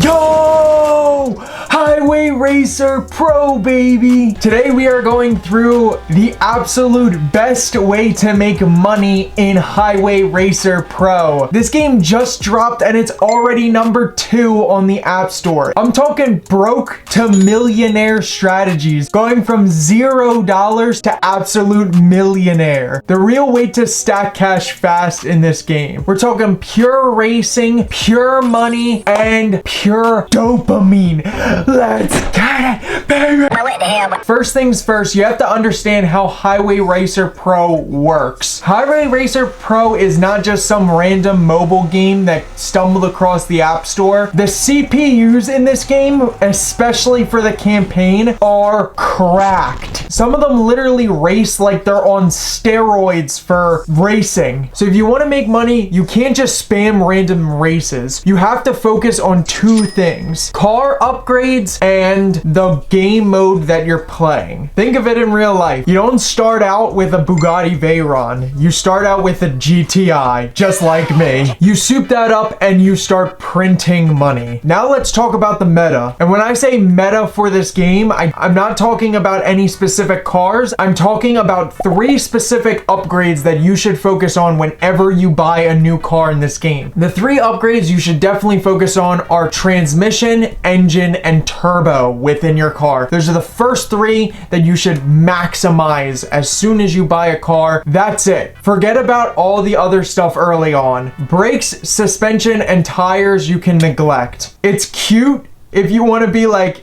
Yo! Highway Racer Pro, baby! Today we are going through the absolute best way to make money in Highway Racer Pro. This game just dropped and it's already number 2 on the App Store. I'm talking broke to millionaire strategies, going from $0 to absolute millionaire. The real way to stack cash fast in this game. We're talking pure racing, pure money, and pure dopamine. Let's get it, baby! First things first, you have to understand how Highway Racer Pro works. Highway Racer Pro is not just some random mobile game that stumbled across the App Store. The CPUs in this game, especially for the campaign, are cracked. Some of them literally race like they're on steroids for racing. So if you want to make money, you can't just spam random races. You have to focus on 2 things: car upgrades and the game mode that you're playing. Think of it in real life. You don't start out with a Bugatti Veyron. You start out with a GTI, just like me. You soup that up and you start printing money. Now let's talk about the meta. And when I say meta for this game, I'm not talking about any specific cars. I'm talking about 3 specific upgrades that you should focus on whenever you buy a new car in this game. The 3 upgrades you should definitely focus on are transmission, engine, and turbo within your car. Those are the first 3 that you should maximize as soon as you buy a car. That's it. Forget about all the other stuff early on. Brakes, suspension, and tires you can neglect. It's cute if you want to be like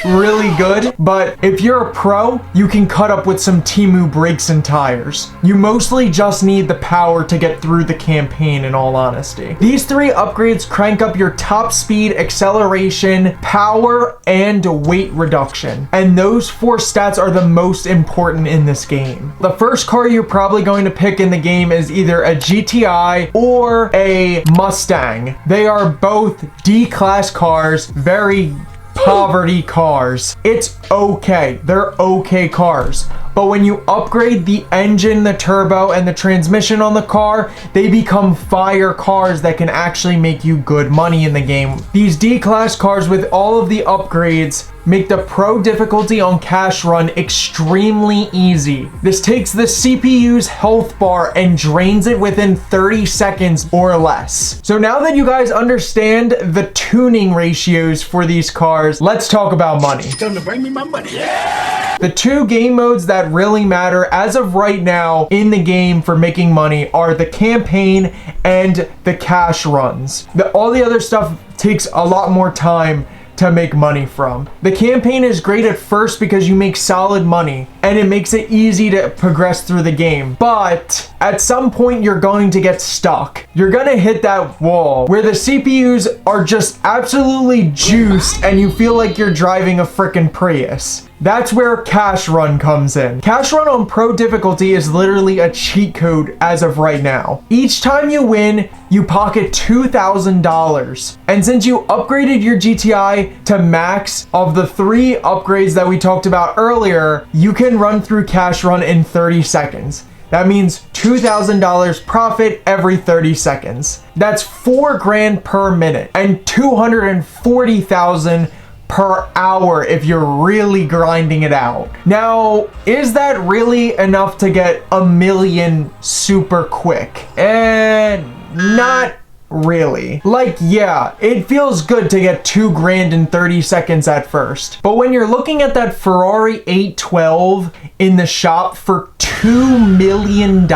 really good, but if you're a pro, you can cut up with some Temu brakes and tires. You mostly just need the power to get through the campaign, in all honesty. These 3 upgrades crank up your top speed, acceleration, power, and weight reduction. And those 4 stats are the most important in this game. The first car you're probably going to pick in the game is either a GTI or a Mustang. They are both D-class cars, very poverty cars. It's okay. They're okay cars. But when you upgrade the engine, the turbo, and the transmission on the car, they become fire cars that can actually make you good money in the game. These D-class cars with all of the upgrades make the pro difficulty on Cash Run extremely easy. This takes the CPU's health bar and drains it within 30 seconds or less. So now that you guys understand the tuning ratios for these cars, let's talk about money. Time to bring me my money. Yeah! The 2 game modes that really matter as of right now in the game for making money are the campaign and the cash runs. All the other stuff takes a lot more time to make money from. The campaign is great at first because you make solid money and it makes it easy to progress through the game. But at some point you're going to get stuck. You're gonna hit that wall where the CPUs are just absolutely juiced and you feel like you're driving a frickin' Prius. That's where Cash Run comes in. Cash Run on Pro difficulty is literally a cheat code as of right now. Each time you win, you pocket $2,000. And since you upgraded your GTI to max of the 3 upgrades that we talked about earlier, you can run through Cash Run in 30 seconds. That means $2,000 profit every 30 seconds. That's $4 grand per minute and $240,000 per hour if you're really grinding it out. Now, is that really enough to get a million super quick? And not really. Like, yeah, it feels good to get 2 grand in 30 seconds at first. But when you're looking at that Ferrari 812 in the shop for $2 million,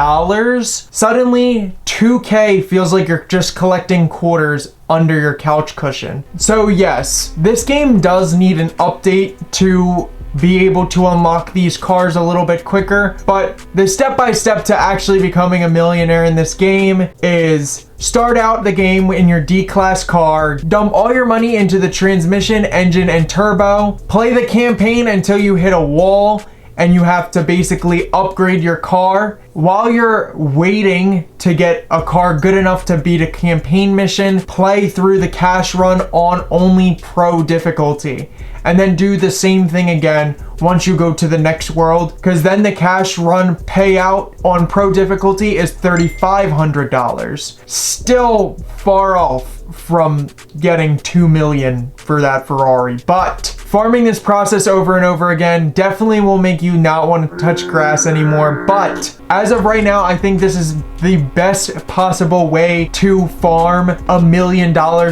suddenly 2K feels like you're just collecting quarters under your couch cushion. So yes, this game does need an update to be able to unlock these cars a little bit quicker, but the step-by-step to actually becoming a millionaire in this game is start out the game in your D-class car, dump all your money into the transmission, engine, and turbo, play the campaign until you hit a wall and you have to basically upgrade your car. While you're waiting to get a car good enough to beat a campaign mission, play through the cash run on only pro difficulty. And then do the same thing again once you go to the next world, because then the cash run payout on pro difficulty is $3,500. Still far off from getting 2 million for that Ferrari. But farming this process over and over again definitely will make you not want to touch grass anymore. But as of right now, I think this is the best possible way to farm $1 million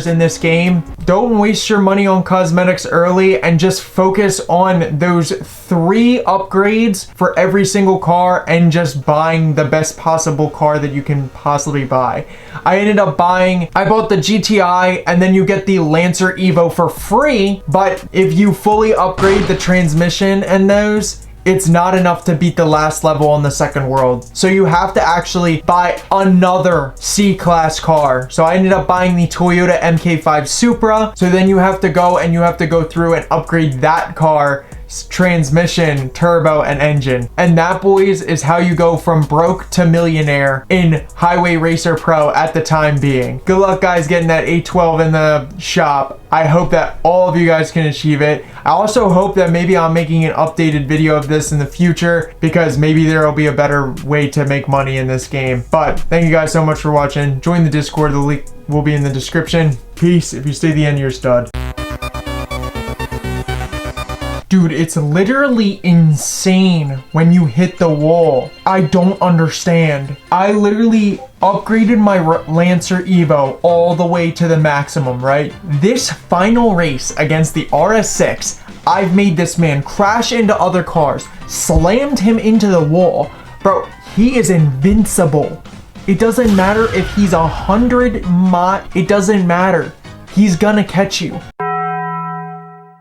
in this game. Don't waste your money on cosmetics early and just focus on those 3 upgrades for every single car and just buying the best possible car that you can possibly buy. I bought the GTI, and then you get the Lancer Evo for free, but if you fully upgrade the transmission and those, it's not enough to beat the last level on the second world. So you have to actually buy another C-class car. So I ended up buying the Toyota MK5 Supra. So then you have to go through and upgrade that car, transmission, turbo, and engine. And that, boys, is how you go from broke to millionaire in Highway Racer Pro at the time being. Good luck, guys, getting that 812 in the shop. I hope that all of you guys can achieve it. I also hope that maybe I'm making an updated video of this in the future, because maybe there will be a better way to make money in this game. But thank you guys so much for watching. Join the Discord. The link will be in the description. Peace. If you stay to the end, you're a stud. Dude, it's literally insane when you hit the wall. I don't understand. I literally upgraded my Lancer Evo all the way to the maximum, right? This final race against the RS6, I've made this man crash into other cars, slammed him into the wall. Bro, he is invincible. It doesn't matter if he's 100 miles, it doesn't matter. He's gonna catch you.